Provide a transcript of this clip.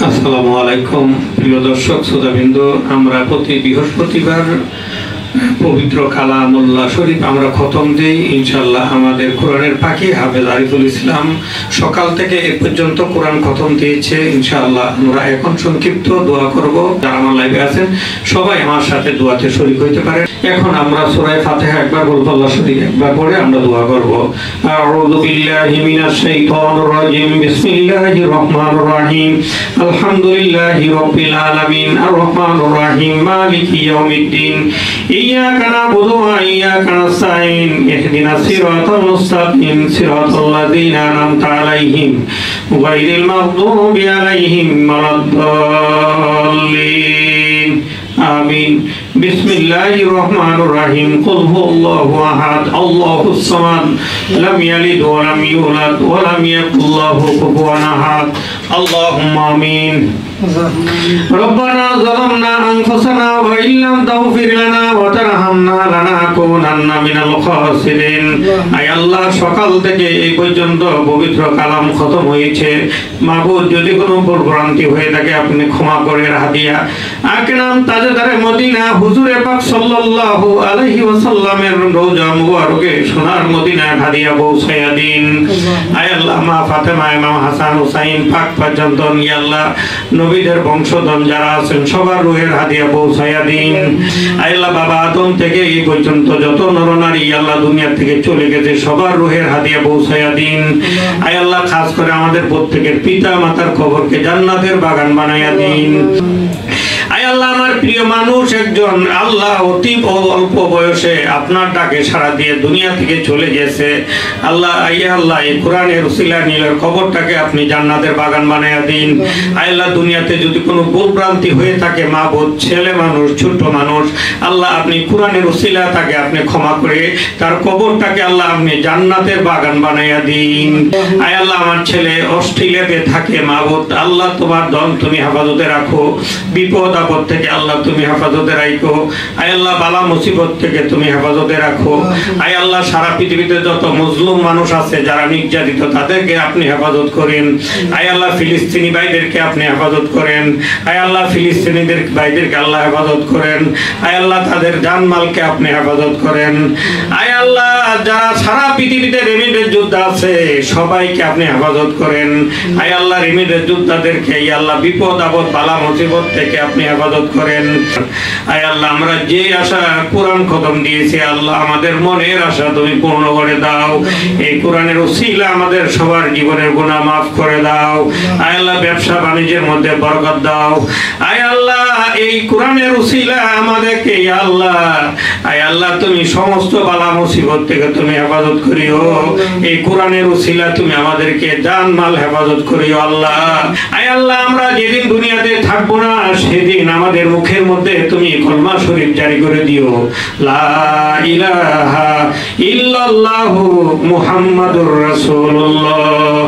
আসসালামু আলাইকুম প্রিয় দর্শক শ্রোতাবৃন্দ, আমরা প্রতি বৃহস্পতিবার পবিত্র কালামুল্লাহ শরীফ আমরা খতম দিই ইনশাআল্লাহ। আমাদের কোরআনের পাখি হাফেজ আরিফুল ইসলাম সকাল থেকে এ পর্যন্ত কোরআন খতম দিয়েছে ইনশাআল্লাহ। আমরা এখন সংক্ষিপ্ত দোয়া করব। যারা আমার লাইভে আছেন সবাই আমার সাথে দোয়াতে শরীক হইতে পারে। এখন আমরা সূরা ফাতিহা একবার বলবো, আল্লাহ শরীক একবার পড়ে আমরা দোয়া করব। আউযু বিল্লাহি মিনাশ শাইতানির রাজিম। বিসমিল্লাহির রহমানির রহিম। আলহামদুলিল্লাহি রাব্বিল আলামিন আর রহমানির রহিম মালিকি ইয়াউমিদ্দিন। إياك نعبد وإياك نستعين اهدنا الصراط المستقيم صراط الذين أنعمت عليهم غير المغضوب عليهم ولا الضالين آمين بسم الله الرحمن الرحيم قل هو الله أحد الله الصمد لم يلد ولم يولد ولم يكن له كفوا أحد اللهم آمين ربنا ظلمنا أنفسنا وإن لم تغفر لنا وترحمنا لنكونن من الخاسرين। আয় আল্লাহ, সকাল থেকে এই পর্যন্ত পবিত্র কালাম খতম হয়েছে। মাবুদ, যদি কোনো ভুলভ্রান্তি হয়ে থাকে আপনি ক্ষমা করে হাদিয়া আকরাম তাজদারে মদিনা হুজুরে পাক সাল্লাল্লাহু আলাইহি ওয়াসাল্লামের রওজা মুবারকে সোনার মদিনায় হাদিয়া পৌঁছায়া দিন। আয় আল্লাহ, মা ফাতেমা, ইমাম হাসান হুসাইন পাক পর্যন্ত ইয়া আল্লাহ নবীদের বংশধর যারা আছেন সবার রূহের হাদিয়া পৌঁছায়া দিন। আয় আল্লাহ, বাবা আদম থেকে এই পর্যন্ত যত নরনারী আল্লাহ দুনিয়া থেকে চলে গেছে সবার রূহের হাদিয়া পৌঁছায়া দিন। আয় আল্লাহ, খাস করে আমাদের প্রত্যেকের পিতা মাতার কবরকে জান্নাতের বাগান বানায়া দিন। আয় আল্লাহ, আমার প্রিয় মানুষ একজন আল্লাহ অতি অল্প বয়সে আপনার ডাকে সাড়া দিয়ে দুনিয়া থেকে চলে গেছে। আল্লাহ, আয় আল্লাহ, এই কোরআনের উসিলা নীলের কবরটাকে আপনি জান্নাতের বাগান বানায়া দিন। আয় আল্লাহ, দুনিয়াতে যদি কোনো ভুলভ্রান্তি হয়ে থাকে, মাবুদ, ছেলে মানুষ, ছোট মানুষ, আল্লাহ আপনি কোরআনের উসিলা তাকে আপনি ক্ষমা করে তার কবরটাকে আল্লাহ আপনি জান্নাতের বাগান বানায়া দিন। আয় আল্লাহ, আমার ছেলে অস্ট্রেলিয়াতে থাকে, মাবুদ, আল্লাহ তোমার দল তুমি হেফাজতে রাখো। বিপদ আপদ থেকে আল্লাহ তুমি হেফাজতে রাখো। আয় আল্লাহ, বালা মুসিবত থেকে তুমি হেফাজতে রাখো। আয় আল্লাহ, সারা পৃথিবীতে যত মজলুম মানুষ আছে যারা নির্যাতিত তাদেরকে আপনি হেফাজত করেন। আয় আল্লাহ, ফিলিস্তিনি ভাইদেরকে আপনি হেফাজত করেন। আয় আল্লাহ, ফিলিস্তিনিদের ভাইদেরকে আল্লাহ হেফাজত করেন। আয় আল্লাহ, তাদের জানমালকে আপনি হেফাজত করেন। আয় আল্লাহ, যারা সারা পৃথিবীতে রেমিডের যোদ্ধা আছে সবাইকে আপনি হেফাজত করেন। আয় আল্লাহ, রেমিডের যোদ্ধাদেরকে আল্লাহ বিপদ আপদ বালা মুসিবত থেকে আপনি হেফাজত করেন। আয় আল্লাহ, আমরা যে আশা কোরআন খতম দিয়েছি আল্লাহ আমাদের মনের আশা তুমি পূর্ণ করে দাও। এই কোরআনের উসিলা আমাদের সবার জীবনের গুনাহ মাফ করে দাও। আয় আল্লাহ, ব্যবসা বাণিজ্যের মধ্যে বরকত দাও। আয় আল্লাহ, এই কোরআনের উসিলা আমাদেরকে আল্লাহ, আয় আল্লাহ, তুমি সমস্ত বালা মুসিবত থেকে তুমি হেফাজত করিও। এই কোরআনের উসিলা তুমি আমাদেরকে জান মাল হেফাজত করিও আল্লাহ। আয় আল্লাহ, আমরা যেদিন দুনিয়াতে থাকবো না সেদিন আমাদের মুখের মধ্যে তুমি কলমা শরীফ জারি করে দিও, লা ইলাহা ইল্লাল্লাহু মুহাম্মাদুর রাসূলুল্লাহ।